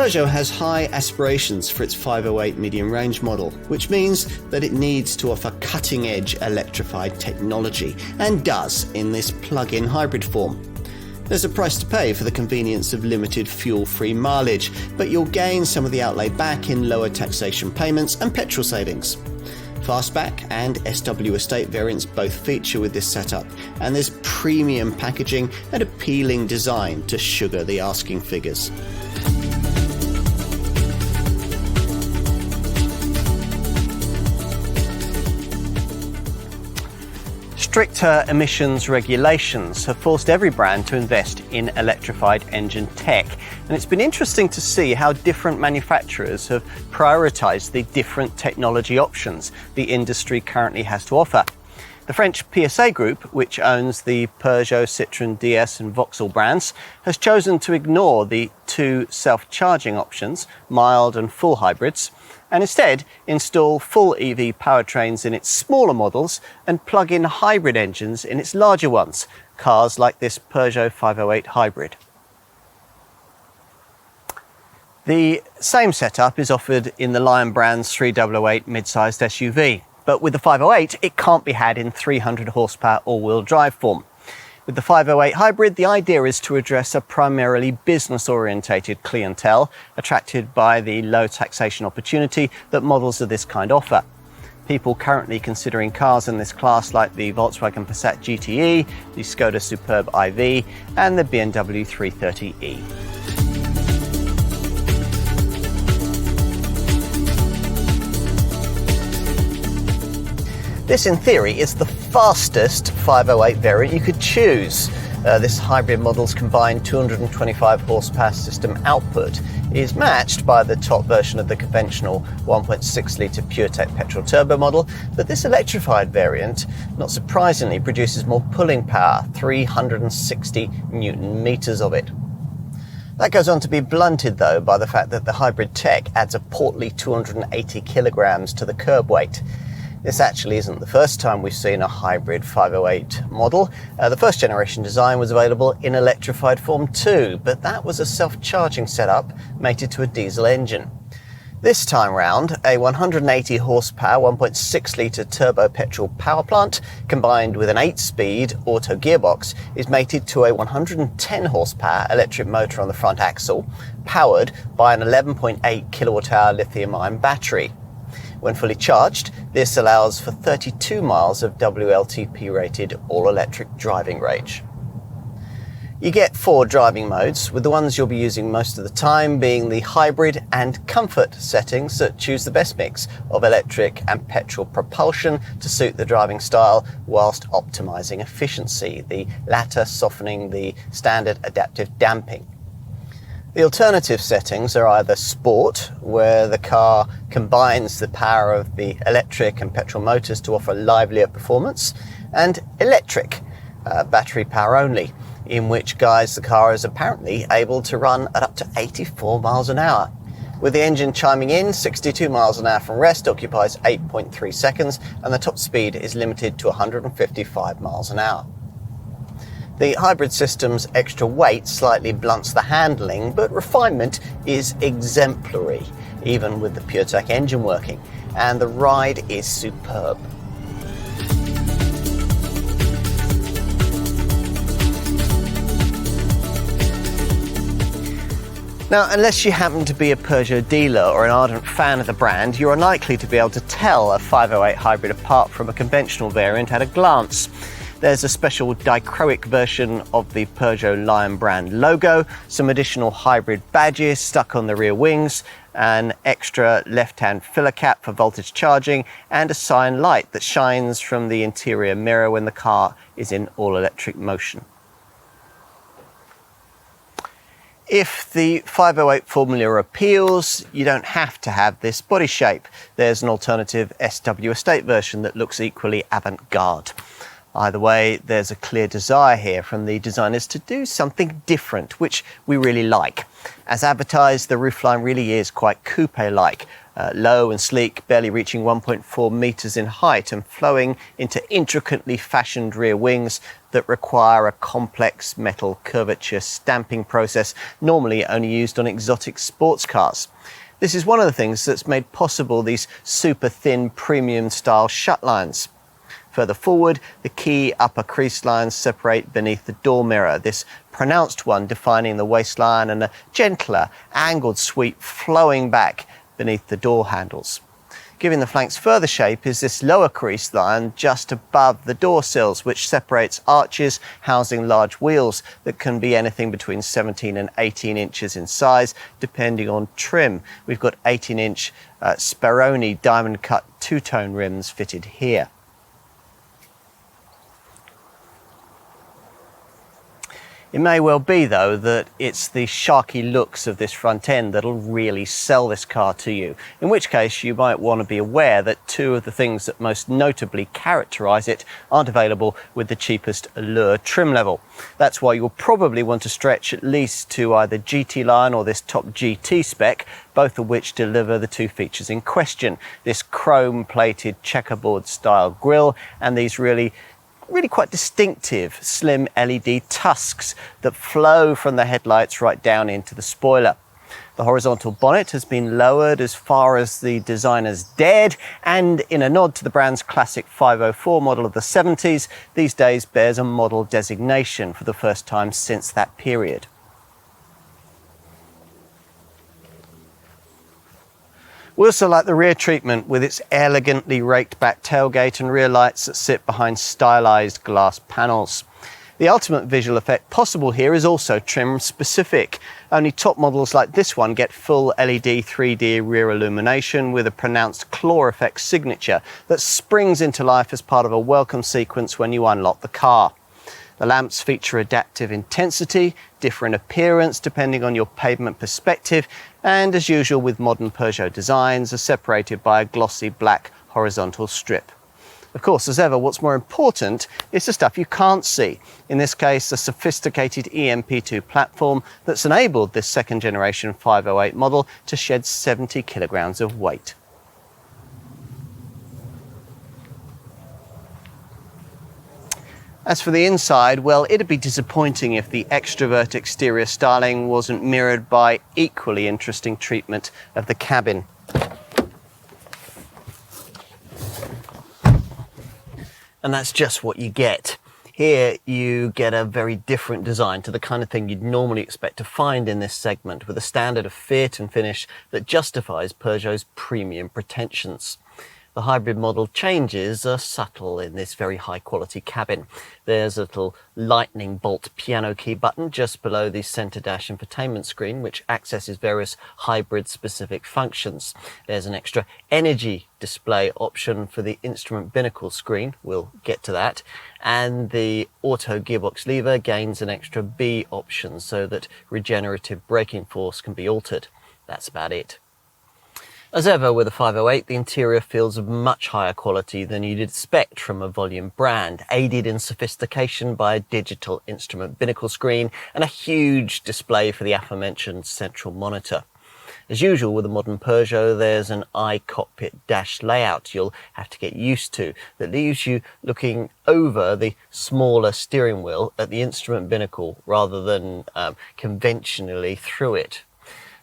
Peugeot has high aspirations for its 508 medium-range model, which means that it needs to offer cutting-edge electrified technology, and does in this plug-in hybrid form. There's a price to pay for the convenience of limited fuel-free mileage, but you'll gain some of the outlay back in lower taxation payments and petrol savings. Fastback and SW estate variants both feature with this setup, and there's premium packaging and appealing design to sugar the asking figures. Stricter emissions regulations have forced every brand to invest in electrified engine tech, and it's been interesting to see how different manufacturers have prioritised the different technology options the industry currently has to offer. The French PSA Group, which owns the Peugeot, Citroën DS and Vauxhall brands, has chosen to ignore the two self-charging options, mild and full hybrids, and instead install full EV powertrains in its smaller models and plug-in hybrid engines in its larger ones, cars like this Peugeot 508 hybrid. The same setup is offered in the Lion brand's 3008 mid-sized SUV, but with the 508 it can't be had in 300 horsepower all-wheel drive form. With the 508 hybrid, the idea is to address a primarily business-orientated clientele attracted by the low taxation opportunity that models of this kind offer. People currently considering cars in this class like the Volkswagen Passat GTE, the Skoda Superb IV and the BMW 330e. This, in theory, is the fastest 508 variant you could choose. This hybrid model's combined 225 horsepower system output is matched by the top version of the conventional 1.6 litre PureTech petrol turbo model, but this electrified variant, not surprisingly, produces more pulling power, 360 Newton meters of it. That goes on to be blunted, though, by the fact that the hybrid tech adds a portly 280 kilograms to the curb weight. This actually isn't the first time we've seen a hybrid 508 model. The first generation design was available in electrified form too, but that was a self-charging setup mated to a diesel engine. This time round, a 180 horsepower 1.6 litre turbo petrol power plant combined with an 8-speed auto gearbox is mated to a 110 horsepower electric motor on the front axle, powered by an 11.8 kilowatt hour lithium-ion battery. When fully charged, this allows for 32 miles of WLTP-rated all-electric driving range. You get 4 driving modes, with the ones you'll be using most of the time being the hybrid and comfort settings that choose the best mix of electric and petrol propulsion to suit the driving style whilst optimizing efficiency, the latter softening the standard adaptive damping. The alternative settings are either Sport, where the car combines the power of the electric and petrol motors to offer livelier performance, and Electric, battery power only, in which guise the car is apparently able to run at up to 84 miles an hour. With the engine chiming in, 62 miles an hour from rest occupies 8.3 seconds, and the top speed is limited to 155 miles an hour. The hybrid system's extra weight slightly blunts the handling, but refinement is exemplary, even with the PureTech engine working, and the ride is superb. Now, unless you happen to be a Peugeot dealer or an ardent fan of the brand, you're unlikely to be able to tell a 508 hybrid apart from a conventional variant at a glance. There's a special dichroic version of the Peugeot Lion brand logo, some additional hybrid badges stuck on the rear wings, an extra left-hand filler cap for voltage charging, and a sign light that shines from the interior mirror when the car is in all-electric motion. If the 508 formula appeals, you don't have to have this body shape. There's an alternative SW estate version that looks equally avant-garde. Either way, there's a clear desire here from the designers to do something different, which we really like. As advertised, the roofline really is quite coupe-like, low and sleek, barely reaching 1.4 meters in height and flowing into intricately fashioned rear wings that require a complex metal curvature stamping process, normally only used on exotic sports cars. This is one of the things that's made possible these super thin premium style shut lines. Further forward, the key upper crease lines separate beneath the door mirror, this pronounced one defining the waistline and a gentler, angled sweep flowing back beneath the door handles. Giving the flanks further shape is this lower crease line just above the door sills, which separates arches housing large wheels that can be anything between 17 and 18 inches in size, depending on trim. We've got 18-inch Speroni diamond-cut two-tone rims fitted here. It may well be, though, that it's the sharky looks of this front end that'll really sell this car to you, in which case you might want to be aware that two of the things that most notably characterise it aren't available with the cheapest Allure trim level. That's why you'll probably want to stretch at least to either GT line or this top GT spec, both of which deliver the two features in question, this chrome-plated checkerboard style grille and these really quite distinctive slim LED tusks that flow from the headlights right down into the spoiler. The horizontal bonnet has been lowered as far as the designers dared, and in a nod to the brand's classic 504 model of the 70s, these days bears a model designation for the first time since that period. We also like the rear treatment with its elegantly raked back tailgate and rear lights that sit behind stylised glass panels. The ultimate visual effect possible here is also trim specific. Only top models like this one get full LED 3D rear illumination with a pronounced claw effect signature that springs into life as part of a welcome sequence when you unlock the car. The lamps feature adaptive intensity, different appearance depending on your pavement perspective, and as usual with modern Peugeot designs, are separated by a glossy black horizontal strip. Of course, as ever, what's more important is the stuff you can't see. In this case, a sophisticated EMP2 platform that's enabled this second generation 508 model to shed 70 kilograms of weight. As for the inside, well, it'd be disappointing if the extrovert exterior styling wasn't mirrored by equally interesting treatment of the cabin. And that's just what you get. Here you get a very different design to the kind of thing you'd normally expect to find in this segment, with a standard of fit and finish that justifies Peugeot's premium pretensions. The hybrid model changes are subtle in this very high quality cabin. There's a little lightning bolt piano key button just below the centre dash infotainment screen, which accesses various hybrid specific functions. There's an extra energy display option for the instrument binnacle screen, we'll get to that, and the auto gearbox lever gains an extra B option so that regenerative braking force can be altered. That's about it. As ever with a 508, the interior feels of much higher quality than you'd expect from a volume brand, aided in sophistication by a digital instrument binnacle screen and a huge display for the aforementioned central monitor. As usual with a modern Peugeot, there's an iCockpit dash layout you'll have to get used to that leaves you looking over the smaller steering wheel at the instrument binnacle rather than conventionally through it.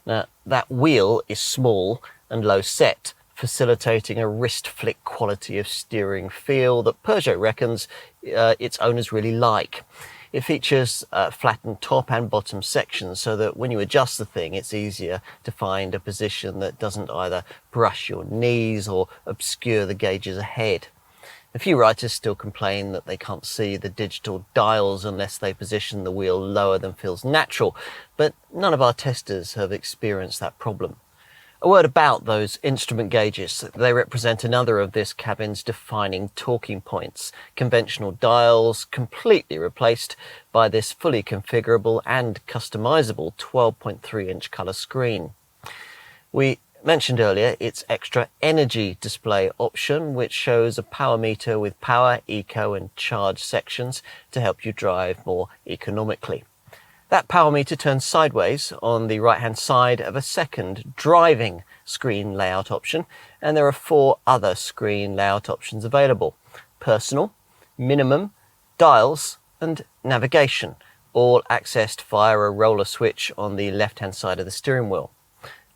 Now, that wheel is small and low set, facilitating a wrist flick quality of steering feel that Peugeot reckons its owners really like. It features flattened top and bottom sections so that when you adjust the thing, it's easier to find a position that doesn't either brush your knees or obscure the gauges ahead. A few writers still complain that they can't see the digital dials unless they position the wheel lower than feels natural, but none of our testers have experienced that problem. A word about those instrument gauges. They represent another of this cabin's defining talking points. Conventional dials completely replaced by this fully configurable and customizable 12.3-inch colour screen. We mentioned earlier its extra energy display option, which shows a power meter with power, eco and charge sections to help you drive more economically. That power meter turns sideways on the right hand side of a second driving screen layout option, and there are 4 other screen layout options available: personal, minimum, dials and navigation, all accessed via a roller switch on the left hand side of the steering wheel.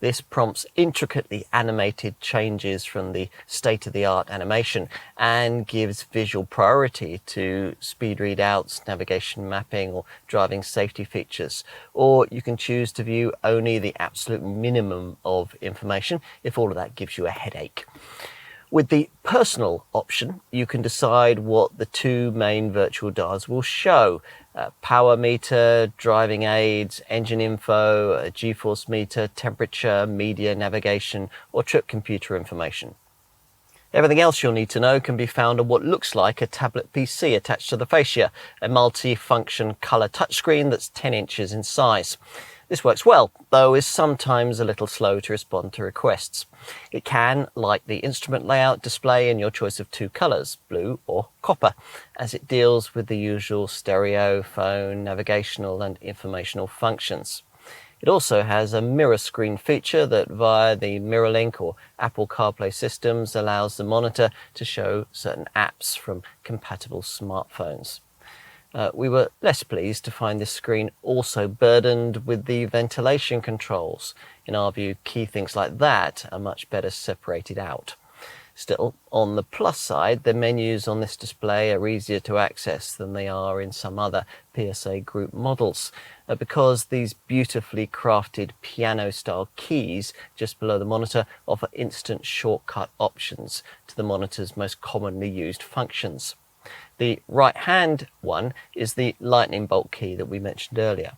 This prompts intricately animated changes from the state-of-the-art animation and gives visual priority to speed readouts, navigation mapping or driving safety features. Or you can choose to view only the absolute minimum of information if all of that gives you a headache. With the personal option, you can decide what the 2 main virtual dials will show: power meter, driving aids, engine info, a G-force meter, temperature, media, navigation, or trip computer information. Everything else you'll need to know can be found on what looks like a tablet PC attached to the fascia, a multi-function colour touchscreen that's 10 inches in size. This works well, though is sometimes a little slow to respond to requests. It can, like the instrument layout, display in your choice of 2 colours, blue or copper, as it deals with the usual stereo, phone, navigational and informational functions. It also has a mirror screen feature that, via the MirrorLink or Apple CarPlay systems, allows the monitor to show certain apps from compatible smartphones. We were less pleased to find this screen also burdened with the ventilation controls. In our view, key things like that are much better separated out. Still, on the plus side, the menus on this display are easier to access than they are in some other PSA Group models, because these beautifully crafted piano-style keys just below the monitor offer instant shortcut options to the monitor's most commonly used functions. The right-hand one is the lightning bolt key that we mentioned earlier.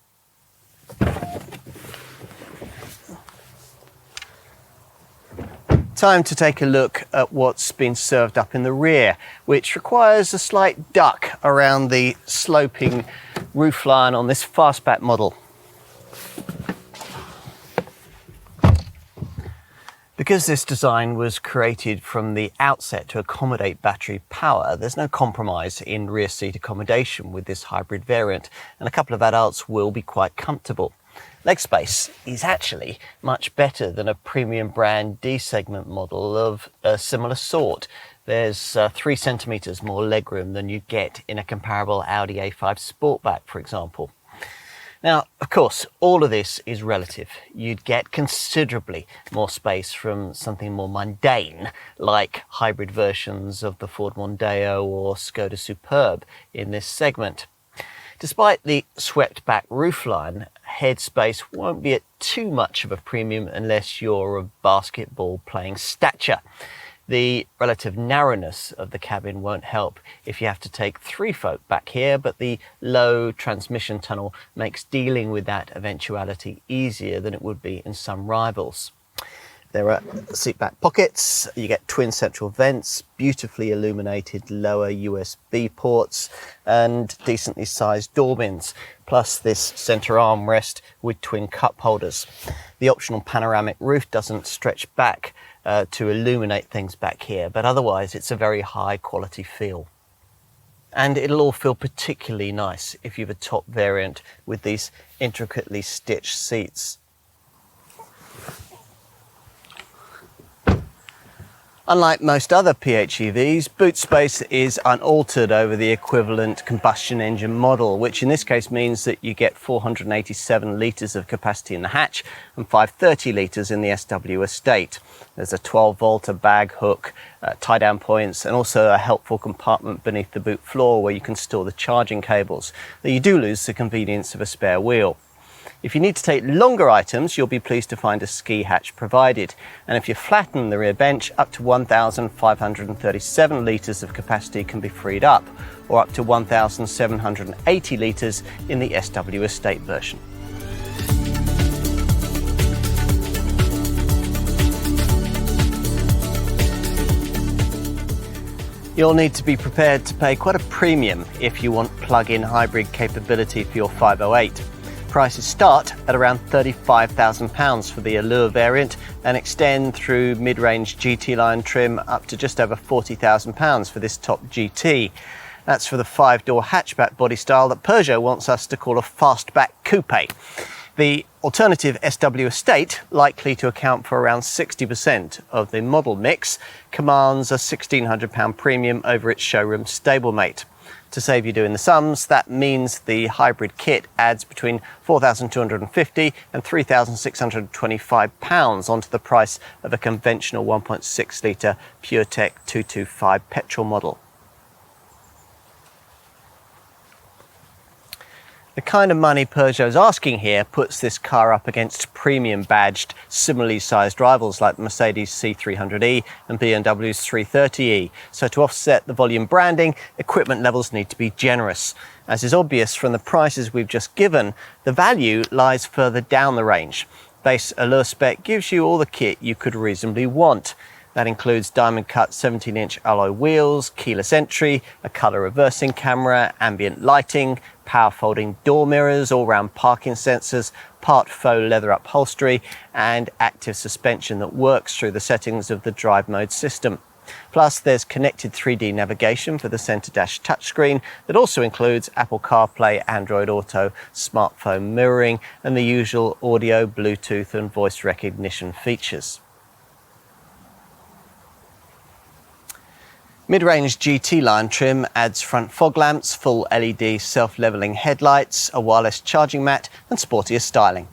Time to take a look at what's been served up in the rear, which requires a slight duck around the sloping roofline on this Fastback model. Because this design was created from the outset to accommodate battery power, there's no compromise in rear seat accommodation with this hybrid variant, and a couple of adults will be quite comfortable. Leg space is actually much better than a premium brand D-segment model of a similar sort. There's 3 centimetres more legroom than you'd get in a comparable Audi A5 Sportback, for example. Now, of course, all of this is relative. You'd get considerably more space from something more mundane, like hybrid versions of the Ford Mondeo or Skoda Superb in this segment. Despite the swept-back roofline, headspace won't be at too much of a premium unless you're of basketball-playing stature. The relative narrowness of the cabin won't help if you have to take 3 folk back here, but the low transmission tunnel makes dealing with that eventuality easier than it would be in some rivals. There are seat back pockets, you get twin central vents, beautifully illuminated lower USB ports and decently sized door bins, plus this centre armrest with twin cup holders. The optional panoramic roof doesn't stretch back to illuminate things back here, but otherwise it's a very high quality feel. And it'll all feel particularly nice if you have a top variant with these intricately stitched seats. Unlike most other PHEVs, boot space is unaltered over the equivalent combustion engine model, which in this case means that you get 487 litres of capacity in the hatch and 530 litres in the SW estate. There's a 12-volt bag hook, tie-down points, and also a helpful compartment beneath the boot floor where you can store the charging cables, though you do lose the convenience of a spare wheel. If you need to take longer items, you'll be pleased to find a ski hatch provided. And if you flatten the rear bench, up to 1,537 litres of capacity can be freed up, or up to 1,780 litres in the SW Estate version. You'll need to be prepared to pay quite a premium if you want plug-in hybrid capability for your 508. prices start at around £35,000 for the Allure variant and extend through mid-range GT line trim up to just over £40,000 for this top GT. That's for the 5-door hatchback body style that Peugeot wants us to call a fastback coupe. The alternative SW estate, likely to account for around 60% of the model mix, commands a £1,600 premium over its showroom stablemate. To save you doing the sums, that means the hybrid kit adds between £4,250 and £3,625 onto the price of a conventional 1.6 litre PureTech 225 petrol model. The kind of money Peugeot's asking here puts this car up against premium badged, similarly sized rivals like the Mercedes C300e and BMW's 330e. So to offset the volume branding, equipment levels need to be generous. As is obvious from the prices we've just given, the value lies further down the range. Base Allure spec gives you all the kit you could reasonably want. That includes diamond cut 17-inch alloy wheels, keyless entry, a colour reversing camera, ambient lighting, power folding door mirrors, all-round parking sensors, part faux leather upholstery and active suspension that works through the settings of the drive mode system. Plus there's connected 3D navigation for the centre dash touchscreen that also includes Apple CarPlay, Android Auto, smartphone mirroring and the usual audio, Bluetooth and voice recognition features. Mid-range GT line trim adds front fog lamps, full LED self-leveling headlights, a wireless charging mat and sportier styling.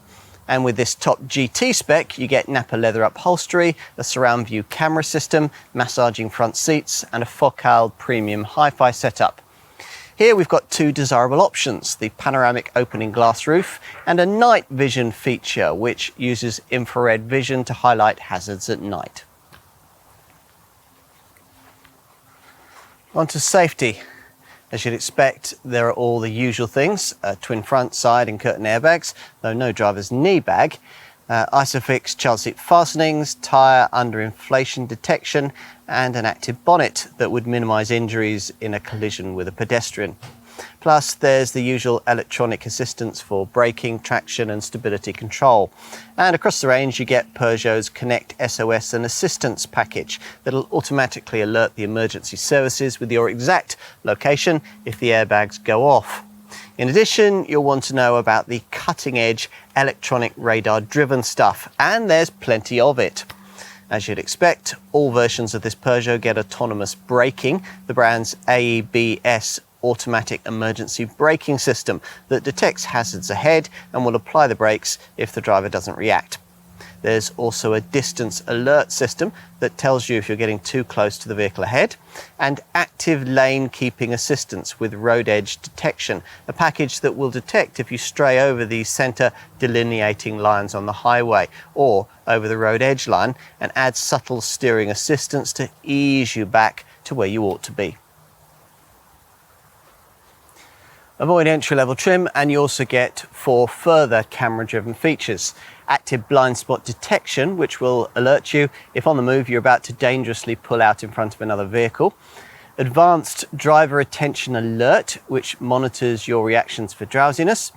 And with this top GT spec, you get Napa leather upholstery, a surround view camera system, massaging front seats and a Focal premium hi-fi setup. Here we've got two desirable options, the panoramic opening glass roof and a night vision feature which uses infrared vision to highlight hazards at night. On to safety. As you'd expect, there are all the usual things, twin front, side and curtain airbags, though no driver's knee bag, Isofix child seat fastenings, tyre under-inflation detection and an active bonnet that would minimise injuries in a collision with a pedestrian. Plus there's the usual electronic assistance for braking, traction and stability control. And across the range you get Peugeot's Connect SOS and Assistance package that'll automatically alert the emergency services with your exact location if the airbags go off. In addition, you'll want to know about the cutting-edge electronic radar-driven stuff, and there's plenty of it. As you'd expect, all versions of this Peugeot get autonomous braking, the brand's AEBS automatic emergency braking system that detects hazards ahead and will apply the brakes if the driver doesn't react. There's also a distance alert system that tells you if you're getting too close to the vehicle ahead, and active lane keeping assistance with road edge detection, a package that will detect if you stray over the centre delineating lines on the highway or over the road edge line, and adds subtle steering assistance to ease you back to where you ought to be. Avoid entry-level trim and you also get 4 further camera-driven features. Active blind spot detection, which will alert you if on the move you're about to dangerously pull out in front of another vehicle. Advanced driver attention alert, which monitors your reactions for drowsiness.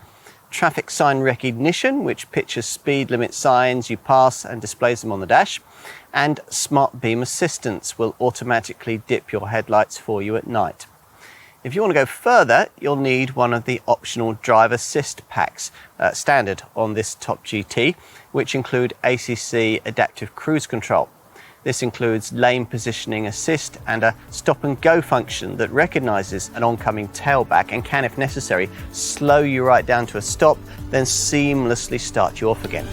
Traffic sign recognition, which pictures speed limit signs you pass and displays them on the dash. And smart beam assistance will automatically dip your headlights for you at night. If you want to go further, you'll need one of the optional drive assist packs standard on this top GT, which include ACC adaptive cruise control. This includes lane positioning assist and a stop and go function that recognises an oncoming tailback and can, if necessary, slow you right down to a stop, then seamlessly start you off again.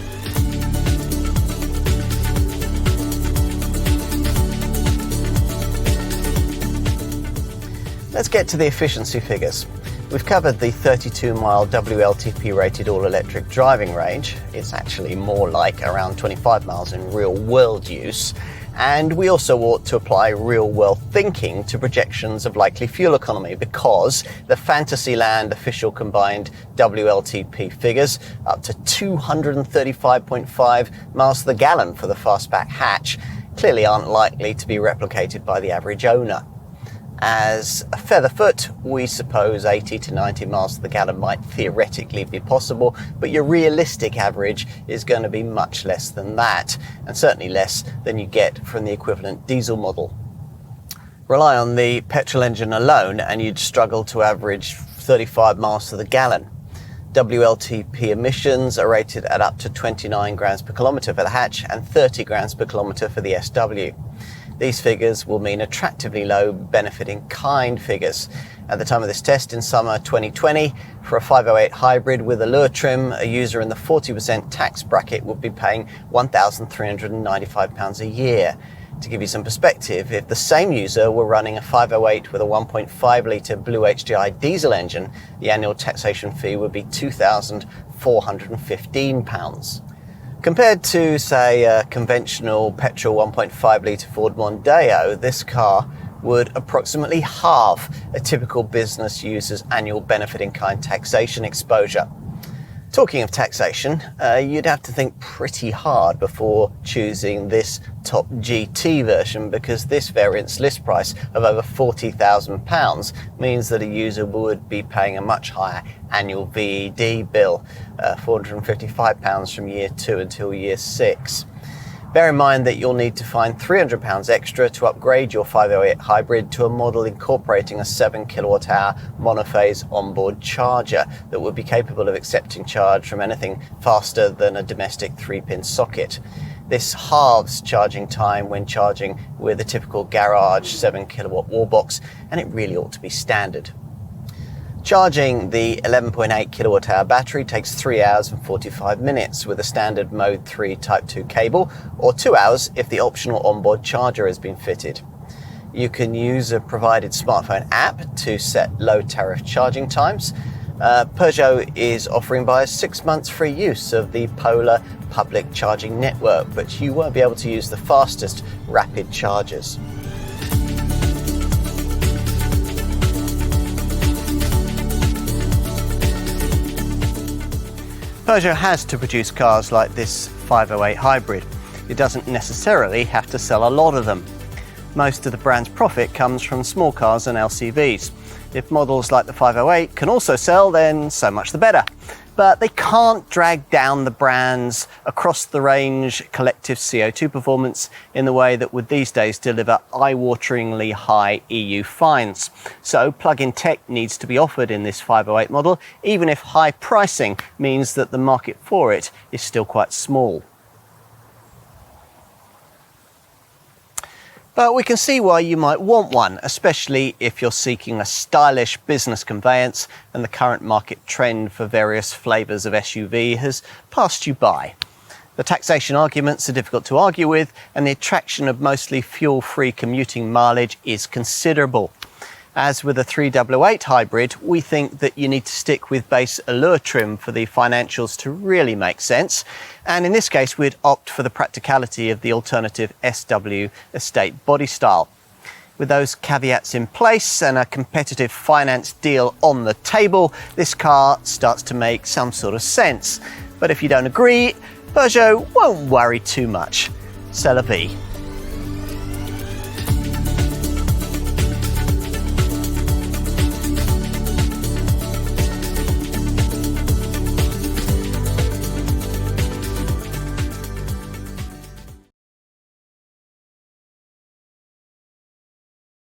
Let's get to the efficiency figures. We've covered the 32-mile WLTP rated all-electric driving range. It's actually more like around 25 miles in real-world use. And we also ought to apply real-world thinking to projections of likely fuel economy, because the Fantasyland official combined WLTP figures, up to 235.5 miles to the gallon for the fastback hatch, clearly aren't likely to be replicated by the average owner. As a feather foot, we suppose 80 to 90 miles to the gallon might theoretically be possible, but your realistic average is going to be much less than that, and certainly less than you get from the equivalent diesel model. Rely on the petrol engine alone and you'd struggle to average 35 miles to the gallon. WLTP emissions are rated at up to 29 grams per kilometre for the hatch and 30 grams per kilometre for the SW. These figures will mean attractively low benefit-in-kind figures. At the time of this test in summer 2020, for a 508 hybrid with allure trim, a user in the 40% tax bracket would be paying £1,395 a year. To give you some perspective, if the same user were running a 508 with a 1.5 litre Blue HDI diesel engine, the annual taxation fee would be £2,415. Compared to, say, a conventional petrol 1.5 litre Ford Mondeo, this car would approximately halve a typical business user's annual benefit-in-kind taxation exposure. Talking of taxation, you'd have to think pretty hard before choosing this top GT version, because this variant's list price of over £40,000 means that a user would be paying a much higher annual VED bill, £455 from year 2 until year 6. Bear in mind that you'll need to find £300 extra to upgrade your 508 hybrid to a model incorporating a 7 kilowatt-hour monophase onboard charger that would be capable of accepting charge from anything faster than a domestic 3-pin socket. This halves charging time when charging with a typical garage 7 kilowatt wall box, and it really ought to be standard. Charging the 11.8 kilowatt-hour battery takes 3 hours and 45 minutes with a standard Mode 3 Type 2 cable, or 2 hours if the optional onboard charger has been fitted. You can use a provided smartphone app to set low tariff charging times. Peugeot is offering buyers 6 months free use of the Polar public charging network, but you won't be able to use the fastest rapid chargers. Peugeot has to produce cars like this 508 hybrid. It doesn't necessarily have to sell a lot of them. Most of the brand's profit comes from small cars and LCVs. If models like the 508 can also sell, then so much the better. But they can't drag down the brand's across-the-range collective CO2 performance in the way that would these days deliver eye-wateringly high EU fines. So plug-in tech needs to be offered in this 508 model, even if high pricing means that the market for it is still quite small. But we can see why you might want one, especially if you're seeking a stylish business conveyance and the current market trend for various flavours of SUV has passed you by. The taxation arguments are difficult to argue with, and the attraction of mostly fuel-free commuting mileage is considerable. As with a 388 hybrid, we think that you need to stick with base allure trim for the financials to really make sense. And in this case, we'd opt for the practicality of the alternative SW estate body style. With those caveats in place and a competitive finance deal on the table, this car starts to make some sort of sense. But if you don't agree, Peugeot won't worry too much. C'est la vie.